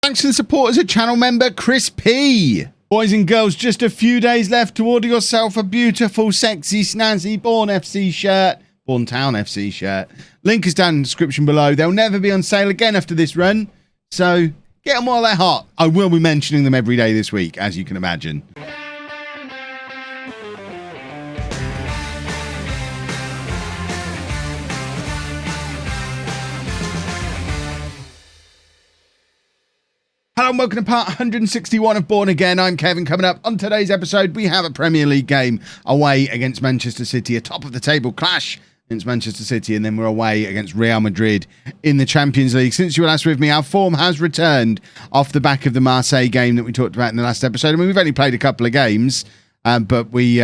Thanks to the support as a channel member, Chris P. Boys and girls, just a few days left to order yourself a beautiful, sexy, snazzy Bourne FC shirt. Bourne Town FC shirt. Link is down in the description below. They'll never be on sale again after this run. So get them while they're hot. I will be mentioning them every day this week, as you can imagine. Hello and welcome to part 161 of Bourne Again. I'm Kevin. Coming up on today's episode, we have a Premier League game away against Manchester City, a top of the table clash against Manchester City, and then we're away against Real Madrid in the Champions League. Since you were last with me, our form has returned off the back of the Marseille game that we talked about in the last episode. I mean, we've only played a couple of games, but we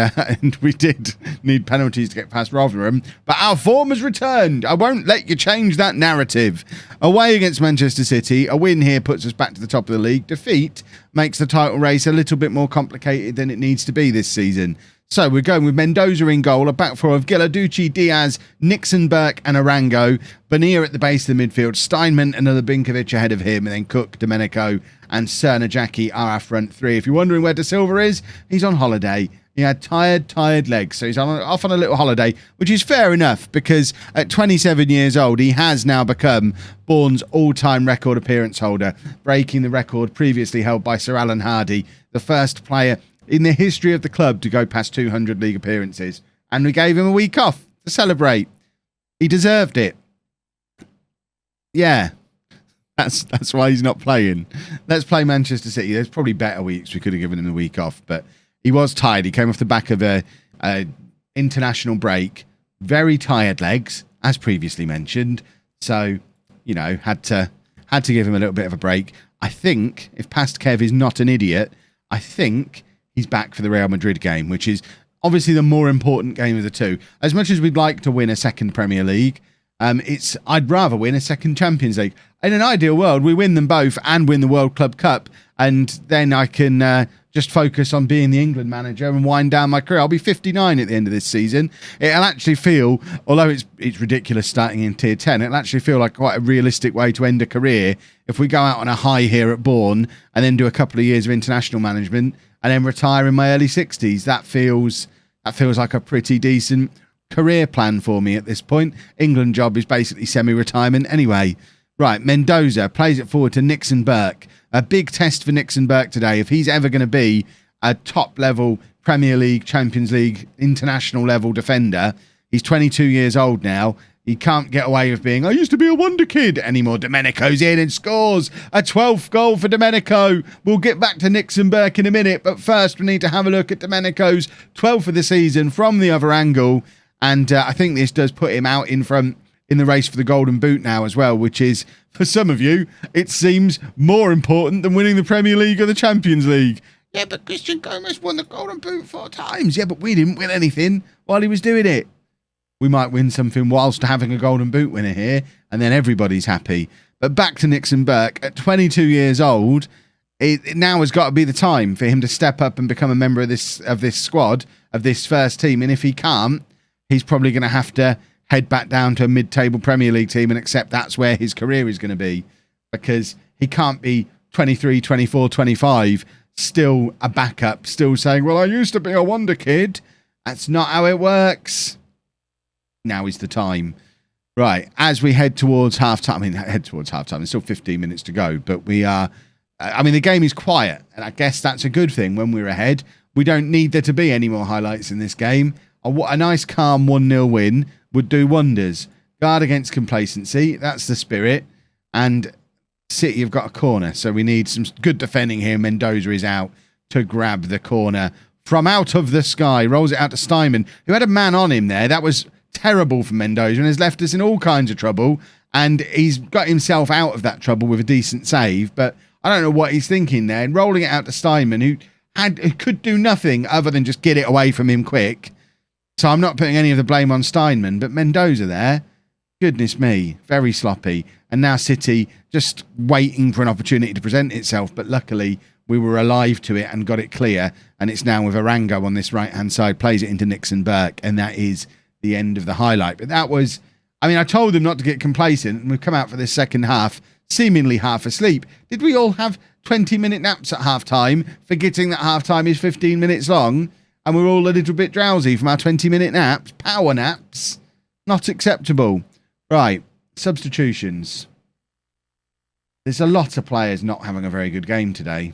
did need penalties to get past Rotherham. But our form has returned. I won't let you change that narrative. Away against Manchester City, a win here puts us back to the top of the league. Defeat makes the title race a little bit more complicated than it needs to be this season. So we're going with Mendoza in goal, a back four of Gilarducci, Diaz, Nixon, Burke and Arango. Bonilla at the base of the midfield, Steinman and Binkovic ahead of him, and then Cook, Domenico and Cernajacki are our front three. If you're wondering where De Silva is, he's on holiday. He had tired legs, so he's off on a little holiday, which is fair enough because at 27 years old, he has now become Bourne's all-time record appearance holder, breaking the record previously held by Sir Alan Hardy, the first player in the history of the club to go past 200 league appearances. And we gave him a week off to celebrate. He deserved it. Yeah, that's why he's not playing. Let's play Manchester City. There's probably better weeks we could have given him the week off, but he was tired. He came off the back of a international break. Very tired legs, as previously mentioned. So, you know, had to give him a little bit of a break. I think, if Past Kev is not an idiot, I think he's back for the Real Madrid game, which is obviously the more important game of the two. As much as we'd like to win a second Premier League, I'd rather win a second Champions League. In an ideal world, we win them both and win the World Club Cup, and then I can just focus on being the England manager and wind down my career. I'll be 59 at the end of this season. It'll actually feel, although it's ridiculous starting in Tier 10, it'll actually feel like quite a realistic way to end a career if we go out on a high here at Bourne and then do a couple of years of international management and then retire in my early 60s. That feels like a pretty decent career plan for me at this point. England job is basically semi-retirement anyway. Right, Mendoza plays it forward to Nixon Burke. A big test for Nixon Burke today. If he's ever going to be a top-level Premier League, Champions League, international level defender, he's 22 years old now. He can't get away with being, I used to be a wonder kid anymore. Domenico's in and scores a 12th goal for Domenico. We'll get back to Nixon Burke in a minute, but first we need to have a look at Domenico's 12th of the season from the other angle. And I think this does put him out in front in the race for the Golden Boot now as well, which is, for some of you, it seems more important than winning the Premier League or the Champions League. Yeah, but Christian Gomez won the Golden Boot 4 times. Yeah, but we didn't win anything while he was doing it. We might win something whilst having a Golden Boot winner here, and then everybody's happy. But back to Nixon Burke. At 22 years old, it now has got to be the time for him to step up and become a member of this squad, of this first team. And if he can't, he's probably going to have to head back down to a mid-table Premier League team and accept that's where his career is going to be, because he can't be 23, 24, 25, still a backup, still saying, well, I used to be a wonder kid. That's not how it works. Now is the time. Right, as we head towards half-time, there's still 15 minutes to go, but we are, the game is quiet, and I guess that's a good thing when we're ahead. We don't need there to be any more highlights in this game. A nice, calm 1-0 win would do wonders. Guard against complacency. That's the spirit. And City have got a corner, so we need some good defending here. Mendoza is out to grab the corner from out of the sky. Rolls it out to Steinman, who had a man on him there. That was terrible for Mendoza and has left us in all kinds of trouble. And he's got himself out of that trouble with a decent save. But I don't know what he's thinking there. And rolling it out to Steinman, who could do nothing other than just get it away from him quick. So I'm not putting any of the blame on Steinman, but Mendoza there, goodness me, very sloppy. And now City just waiting for an opportunity to present itself. But luckily, we were alive to it and got it clear. And it's now with Arango on this right-hand side, plays it into Nixon Burke. And that is the end of the highlight. But that was, I told them not to get complacent. And we've come out for this second half seemingly half asleep. Did we all have 20-minute naps at half-time, forgetting that half-time is 15 minutes long, and we're all a little bit drowsy from our 20-minute naps? Power naps. Not acceptable. Right, substitutions. There's a lot of players not having a very good game today.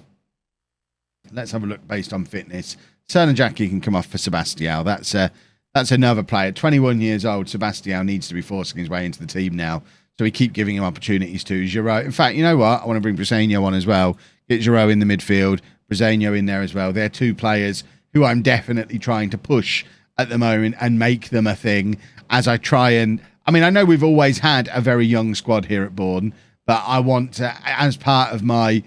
Let's have a look based on fitness. Cernajacki can come off for Sebastião. That's another player. 21 years old. Sebastião needs to be forcing his way into the team now. So we keep giving him opportunities to. Giroud. In fact, you know what? I want to bring Briseño on as well. Get Giroud in the midfield. Briseño in there as well. They're two players who I'm definitely trying to push at the moment and make them a thing as I try and... I mean, I know we've always had a very young squad here at Bourne, but I want to, as part of my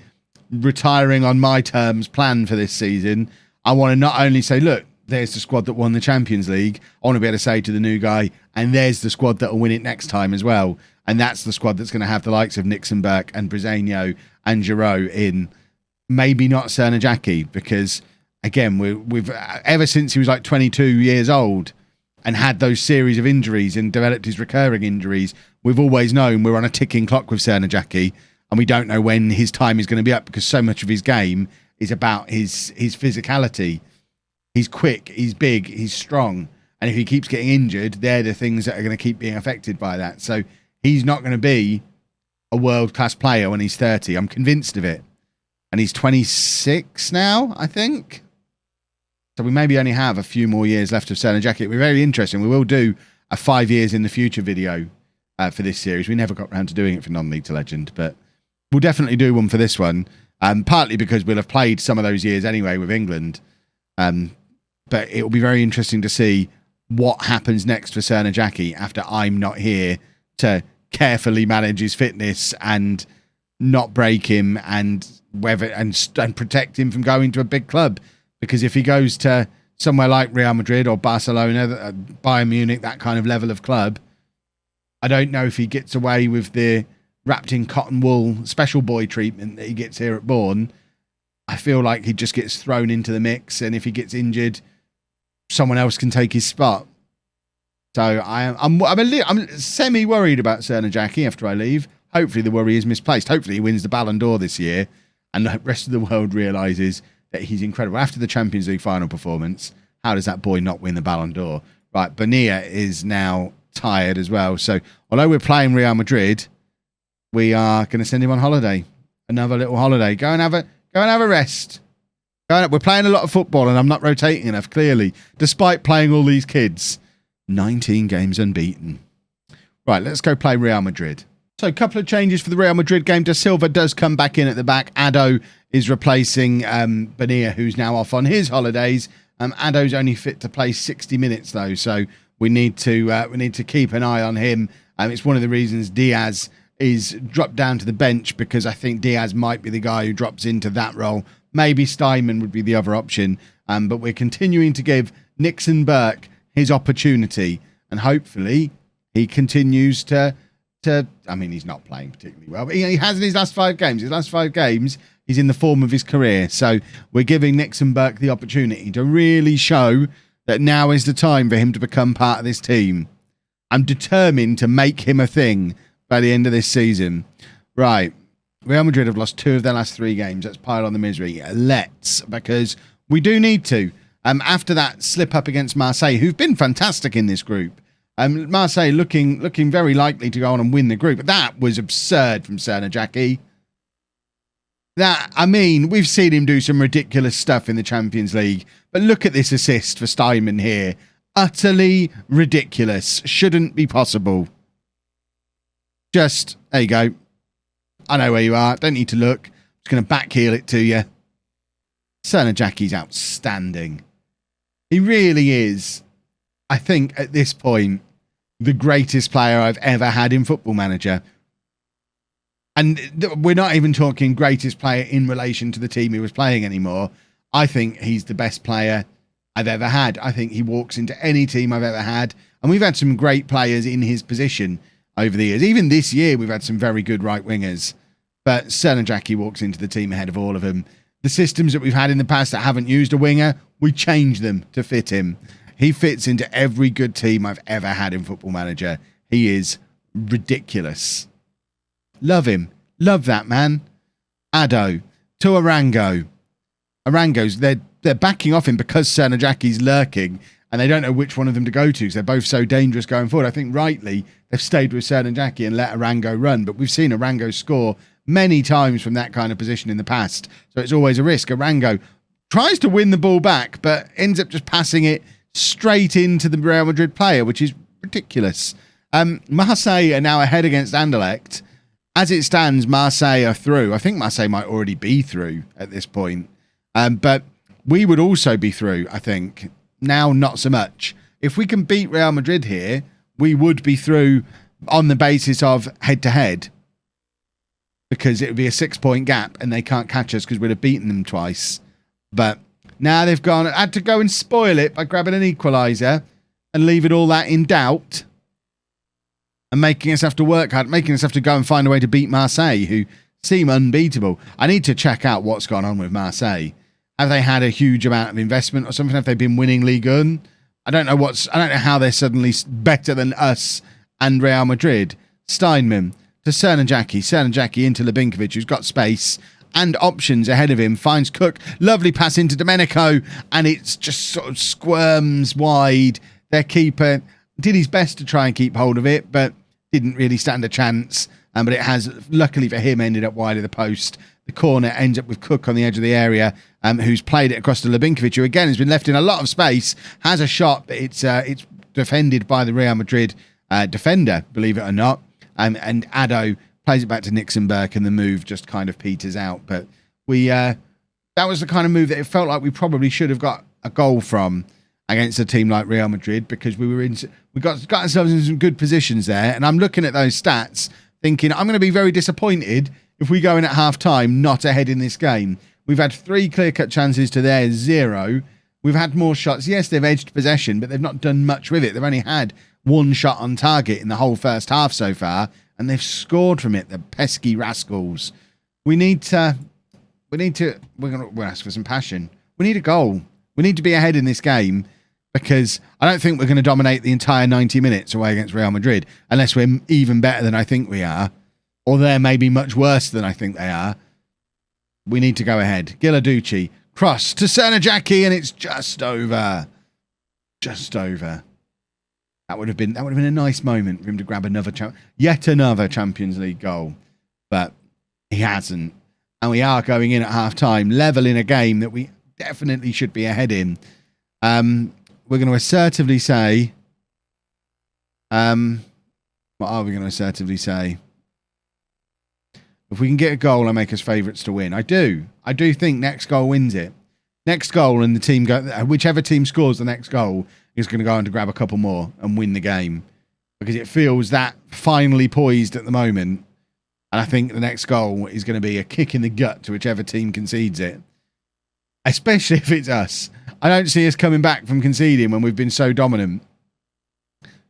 retiring on my terms plan for this season, I want to not only say, look, there's the squad that won the Champions League. I want to be able to say to the new guy, and there's the squad that will win it next time as well. And that's the squad that's going to have the likes of Nixon Burke and Briseño and Giroud in. Maybe not Cernajacki, because, again, we've ever since he was like 22 years old and had those series of injuries and developed his recurring injuries, we've always known we're on a ticking clock with Cernajacki, and we don't know when his time is going to be up because so much of his game is about his physicality. He's quick, he's big, he's strong. And if he keeps getting injured, they're the things that are going to keep being affected by that. So he's not going to be a world-class player when he's 30. I'm convinced of it. And he's 26 now, I think. So we maybe only have a few more years left of Cernajacki. It'll be very interesting. We will do a 5 years in the future video for this series. We never got around to doing it for Non-League to Legend, but we'll definitely do one for this one. Partly because we'll have played some of those years anyway with England. But it will be very interesting to see what happens next for Cernajacki after I'm not here to carefully manage his fitness and not break him and protect him from going to a big club. Because if he goes to somewhere like Real Madrid or Barcelona, Bayern Munich, that kind of level of club, I don't know if he gets away with the wrapped in cotton wool special boy treatment that he gets here at Bourne. I feel like he just gets thrown into the mix, and if he gets injured, someone else can take his spot. So I'm semi worried about Cernajacki after I leave. Hopefully the worry is misplaced. Hopefully he wins the Ballon d'Or this year, and the rest of the world realises that he's incredible. After the Champions League final performance, how does that boy not win the Ballon d'Or? Right, Bonilla is now tired as well. So although we're playing Real Madrid, we are going to send him on holiday. Another little holiday. Go and have a rest. We're playing a lot of football and I'm not rotating enough, clearly, despite playing all these kids. 19 games unbeaten. Right, let's go play Real Madrid. So a couple of changes for the Real Madrid game. Da Silva does come back in at the back. Addo is replacing Bonilla, who's now off on his holidays. Addo's only fit to play 60 minutes, though, so we need to keep an eye on him. It's one of the reasons Diaz is dropped down to the bench, because I think Diaz might be the guy who drops into that role. Maybe Steinman would be the other option. But we're continuing to give Nixon Burke his opportunity, and hopefully he continues to I mean, he's not playing particularly well, but he has in his last 5 games. His last 5 games, he's in the form of his career. So we're giving Nixon Burke the opportunity to really show that now is the time for him to become part of this team. I'm determined to make him a thing by the end of this season. Right. Real Madrid have lost 2 of their last 3 games. Let's pile on the misery. Because we do need to. After that slip up against Marseille, who've been fantastic in this group. Marseille looking very likely to go on and win the group. That was absurd from Cernajacki. We've seen him do some ridiculous stuff in the Champions League, but look at this assist for Steinman here. Utterly ridiculous. Shouldn't be possible. There you go. I know where you are. Don't need to look. I'm just going to backheel it to you. Cernajacki's outstanding. He really is, I think, at this point, the greatest player I've ever had in Football Manager. And we're not even talking greatest player in relation to the team he was playing anymore. I think he's the best player I've ever had. I think he walks into any team I've ever had. And we've had some great players in his position over the years. Even this year, we've had some very good right wingers. But Cernajacki walks into the team ahead of all of them. The systems that we've had in the past that haven't used a winger, we change them to fit him. He fits into every good team I've ever had in Football Manager. He is ridiculous. Love him. Love that, man. Ado to Arango. Arango's, they're backing off him because Sernajaki's lurking, and they don't know which one of them to go to because they're both so dangerous going forward. I think rightly they've stayed with Sernajaki and let Arango run, but we've seen Arango score many times from that kind of position in the past, so it's always a risk. Arango tries to win the ball back, but ends up just passing it straight into the Real Madrid player, which is ridiculous. Marseille are now ahead against Anderlecht. As it stands, Marseille are through. I think Marseille might already be through at this point. But we would also be through, I think. Now, not so much. If we can beat Real Madrid here, we would be through on the basis of head-to-head. Because it would be a 6-point gap and they can't catch us because we'd have beaten them twice. But now they've had to go and spoil it by grabbing an equaliser and leaving all that in doubt. And making us have to work hard, making us have to go and find a way to beat Marseille, who seem unbeatable. I need to check out what's gone on with Marseille. Have they had a huge amount of investment or something? Have they been winning Ligue 1? I don't know how they're suddenly better than us and Real Madrid. Steinman to Sernajaki. Sernajaki into Lubinkovic, who's got space and options ahead of him. Finds Cook. Lovely pass into Domenico, and it's just sort of squirms wide. Their keeper did his best to try and keep hold of it, but didn't really stand a chance. But it has, luckily for him, ended up wide of the post. The corner ends up with Cook on the edge of the area, who's played it across to Lubinkovic, who again has been left in a lot of space, has a shot, but it's defended by the Real Madrid defender, believe it or not. And Ado plays it back to Nixon Burke, and the move just kind of peters out. But that was the kind of move that it felt like we probably should have got a goal from against a team like Real Madrid, because we got ourselves in some good positions there. And I'm looking at those stats thinking I'm going to be very disappointed if we go in at half-time not ahead in this game. We've had 3 clear-cut chances to their 0. We've had more shots. Yes, they've edged possession, but they've not done much with it. They've only had 1 shot on target in the whole first half so far, and they've scored from it, the pesky rascals. We'll ask for some passion. We need a goal. We need to be ahead in this game, because I don't think we're going to dominate the entire 90 minutes away against Real Madrid unless we're even better than I think we are, or they're maybe much worse than I think they are. We need to go ahead. Giladucci, cross to Sernajaki, and it's just over. Just over. That would have been a nice moment for him to grab yet another Champions League goal, but he hasn't. And we are going in at half-time, level in a game that we definitely should be ahead in. We're going to assertively say... what are we going to assertively say? If we can get a goal and make us favourites to win. I do think next goal wins it. Next goal, and the team whichever team scores the next goal is going to go on to grab a couple more and win the game, because it feels that finally poised at the moment. And I think the next goal is going to be a kick in the gut to whichever team concedes it, especially if it's us. I don't see us coming back from conceding when we've been so dominant.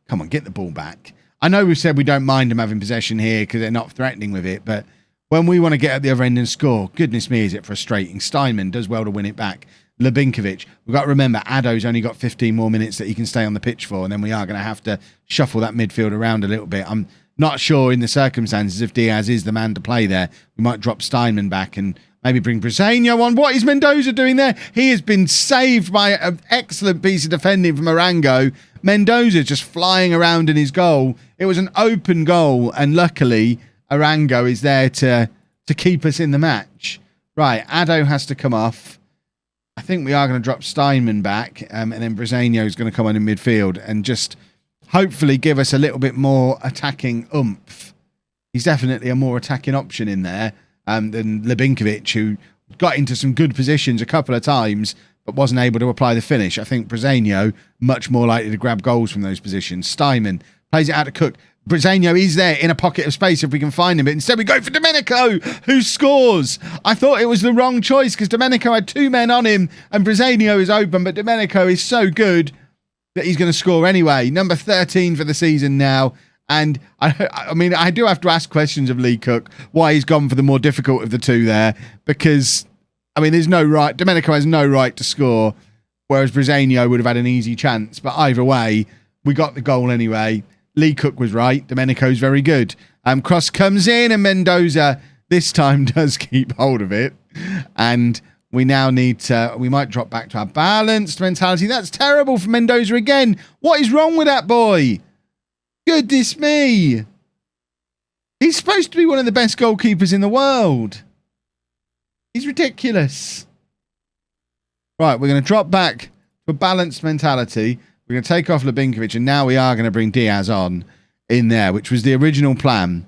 Come on, get the ball back. I know we've said we don't mind them having possession here because they're not threatening with it, but when we want to get at the other end and score, goodness me, is it frustrating. Steinman does well to win it back. Lubinkovic, we've got to remember, Ado's only got 15 more minutes that he can stay on the pitch for, and then we are going to have to shuffle that midfield around a little bit. I'm not sure in the circumstances if Diaz is the man to play there. We might drop Steinman back and maybe bring Briseño on. What is Mendoza doing there? He has been saved by an excellent piece of defending from Arango. Mendoza just flying around in his goal. It was an open goal, and luckily Arango is there to keep us in the match. Right, Ado has to come off. I think we are going to drop Steinman back, and then Briseño is going to come on in midfield and just hopefully give us a little bit more attacking oomph. He's definitely a more attacking option in there than Lubinkovic, who got into some good positions a couple of times but wasn't able to apply the finish. I think Briseño much more likely to grab goals from those positions. Steinman plays it out to Cook. Briseño is there in a pocket of space if we can find him, but instead we go for Domenico, who scores. I thought it was the wrong choice because Domenico had 2 men on him and Briseño is open, but Domenico is so good that he's going to score anyway. Number 13 for the season now. And I mean, I do have to ask questions of Lee Cook why he's gone for the more difficult of the two there, because I mean, there's no right. Domenico has no right to score, whereas Briseño would have had an easy chance. But either way, we got the goal anyway. Lee Cook was right. Domenico's very good. Cross comes in and Mendoza this time does keep hold of it. And we now need to, we might drop back to our balanced mentality. That's terrible for Mendoza again. What is wrong with that boy? Goodness me. He's supposed to be one of the best goalkeepers in the world. He's ridiculous. Right, we're going to drop back to a balanced mentality. We're going to take off Lubinkovic, and now we are going to bring Diaz on in there, which was the original plan.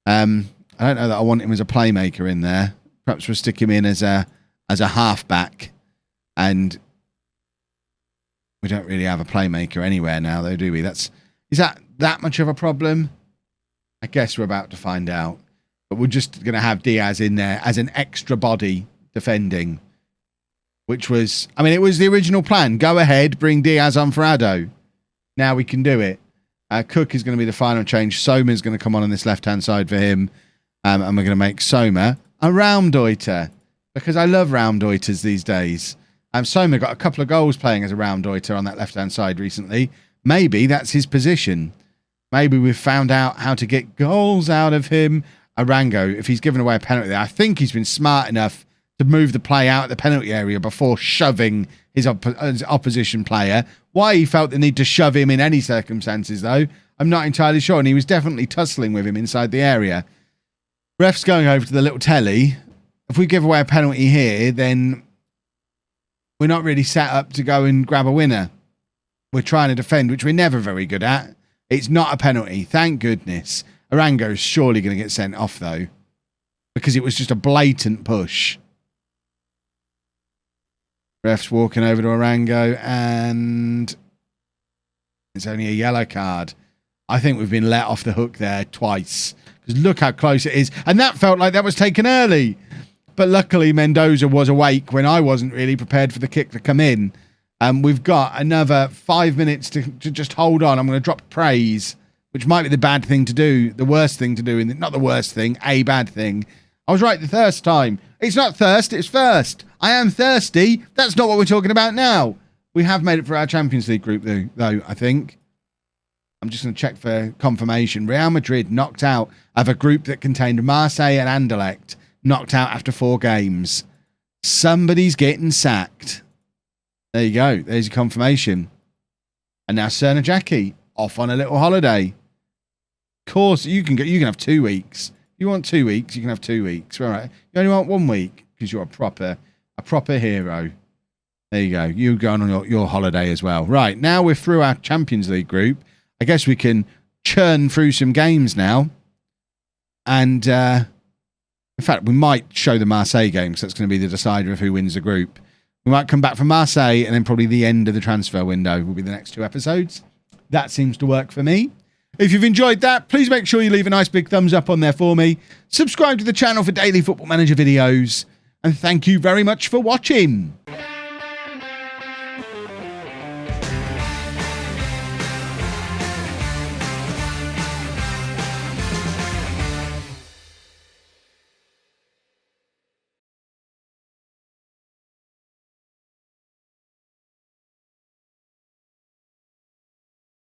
I don't know that I want him as a playmaker in there. Perhaps we'll stick him in as a halfback. And we don't really have a playmaker anywhere now, though, do we? Is that much of a problem? I guess we're about to find out. But we're just going to have Diaz in there as an extra body defending. Which was, I mean, it was the original plan. Go ahead, bring Diaz on for Addo. Now we can do it. Cook is going to be the final change. Soma is going to come on this left-hand side for him. And we're going to make Soma a Raumdeuter. Because I love Raumdeuters these days. Soma got a couple of goals playing as a Raumdeuter on that left-hand side recently. Maybe that's his position. Maybe we've found out how to get goals out of him. Arango, if he's given away a penalty there, I think he's been smart enough to move the play out of the penalty area before shoving his opposition player. Why he felt the need to shove him in any circumstances, though, I'm not entirely sure. And he was definitely tussling with him inside the area. Ref's going over to the little telly. If we give away a penalty here, then we're not really set up to go and grab a winner. We're trying to defend, which we're never very good at. It's not a penalty, thank goodness. Arango's surely going to get sent off, though, because it was just a blatant push. Ref's walking over to Arango, and it's only a yellow card. I think we've been let off the hook there twice, because look how close it is. And that felt like that was taken early. But luckily, Mendoza was awake when I wasn't really prepared for the kick to come in. We've got another 5 minutes to just hold on. I'm going to drop praise, which might be the bad thing to do, the worst thing to do. Not the worst thing, a bad thing. I was right the first time. It's not thirst, it's first. I am thirsty. That's not what we're talking about now. We have made it for our Champions League group, though, I think. I'm just going to check for confirmation. Real Madrid knocked out of a group that contained Marseille and Anderlecht, knocked out after 4 games. Somebody's getting sacked. There you go. There's your confirmation. And now Cerna Jackie off on a little holiday. Of course, you can have 2 weeks. You want 2 weeks, you can have 2 weeks. All right. You only want 1 week because you're a proper hero. There you go. You go on your holiday as well. Right. Now we're through our Champions League group. I guess we can churn through some games now. And in fact, we might show the Marseille game because that's going to be the decider of who wins the group. We might come back from Marseille, and then probably the end of the transfer window will be the next 2 episodes. That seems to work for me. If you've enjoyed that, please make sure you leave a nice big thumbs up on there for me. Subscribe to the channel for daily Football Manager videos. And thank you very much for watching.